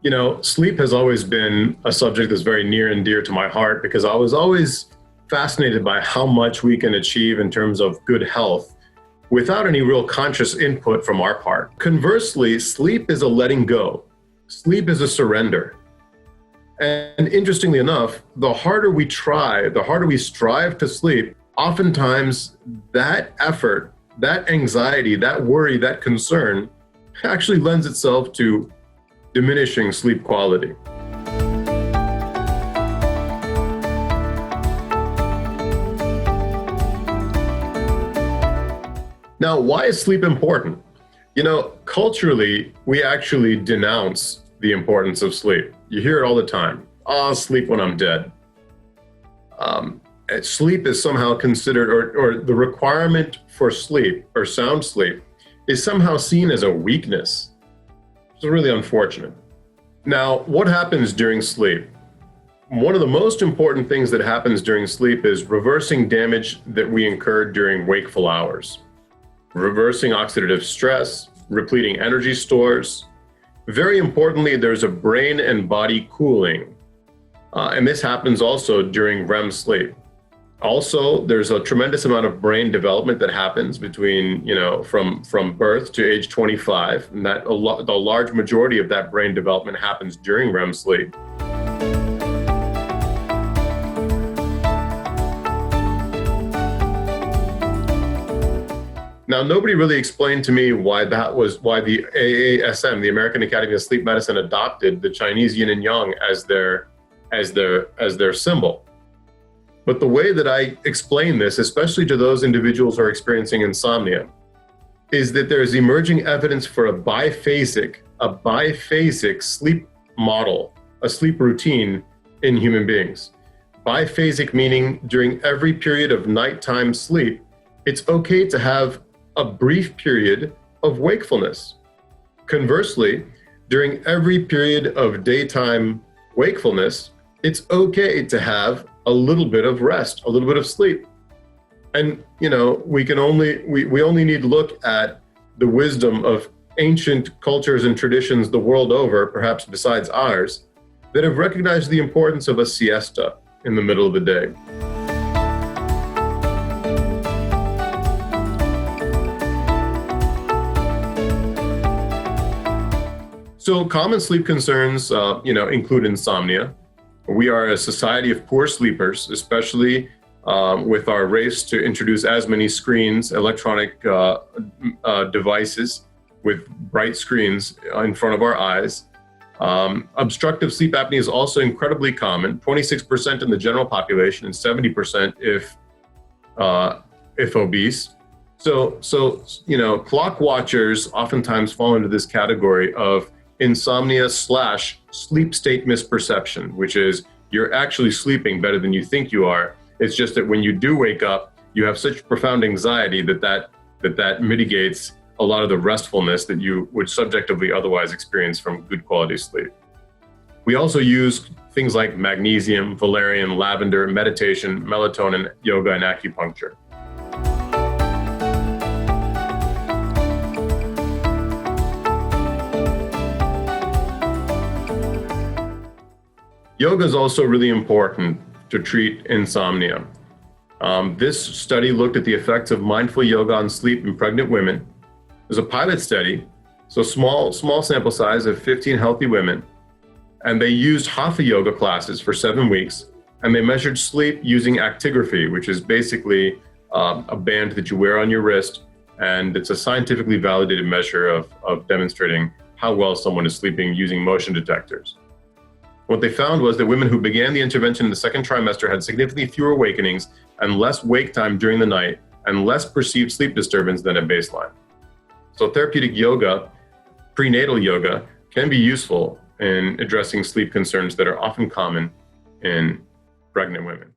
You know, sleep has always been a subject that's very near and dear to my heart because I was always fascinated by how much we can achieve in terms of good health without any real conscious input from our part. Conversely, sleep is a letting go. Sleep is a surrender. And interestingly enough, the harder we try, the harder we strive to sleep, oftentimes that effort, that anxiety, that worry, that concern actually lends itself to diminishing sleep quality. Now, why is sleep important? You know, culturally, we actually denounce the importance of sleep. You hear it all the time. I'll sleep when I'm dead. Sleep is somehow considered, or the requirement for sleep or sound sleep is somehow seen as a weakness. It's really unfortunate. Now, what happens during sleep? One of the most important things that happens during sleep is reversing damage that we incurred during wakeful hours. Reversing oxidative stress, repleting energy stores. Very importantly, there's a brain and body cooling. And this happens also during REM sleep. Also, there's a tremendous amount of brain development that happens between, from birth to age 25. And that the large majority of that brain development happens during REM sleep. Now, nobody really explained to me why the AASM, the American Academy of Sleep Medicine, adopted the Chinese yin and yang as their symbol. But the way that I explain this, especially to those individuals who are experiencing insomnia, is that there's emerging evidence for a biphasic sleep model, a sleep routine in human beings. Biphasic meaning during every period of nighttime sleep, it's okay to have a brief period of wakefulness. Conversely, during every period of daytime wakefulness, it's okay to have a little bit of rest, a little bit of sleep. And, we only need to look at the wisdom of ancient cultures and traditions the world over, perhaps besides ours, that have recognized the importance of a siesta in the middle of the day. So common sleep concerns, include insomnia. We are a society of poor sleepers, especially with our race to introduce as many screens, electronic devices with bright screens in front of our eyes. Obstructive sleep apnea is also incredibly common, 26% in the general population and 70% if obese. So clock watchers oftentimes fall into this category of insomnia / sleep state misperception, which is you're actually sleeping better than you think you are. It's just that when you do wake up, you have such profound anxiety that mitigates a lot of the restfulness that you would subjectively otherwise experience from good quality sleep. We also use things like magnesium, valerian, lavender, meditation, melatonin, yoga, and acupuncture. Yoga is also really important to treat insomnia. This study looked at the effects of mindful yoga on sleep in pregnant women. It was a pilot study, so small sample size of 15 healthy women, and they used hatha yoga classes for 7 weeks, and they measured sleep using actigraphy, which is basically a band that you wear on your wrist, and it's a scientifically validated measure of demonstrating how well someone is sleeping using motion detectors. What they found was that women who began the intervention in the second trimester had significantly fewer awakenings and less wake time during the night and less perceived sleep disturbance than at baseline. So therapeutic yoga, prenatal yoga, can be useful in addressing sleep concerns that are often common in pregnant women.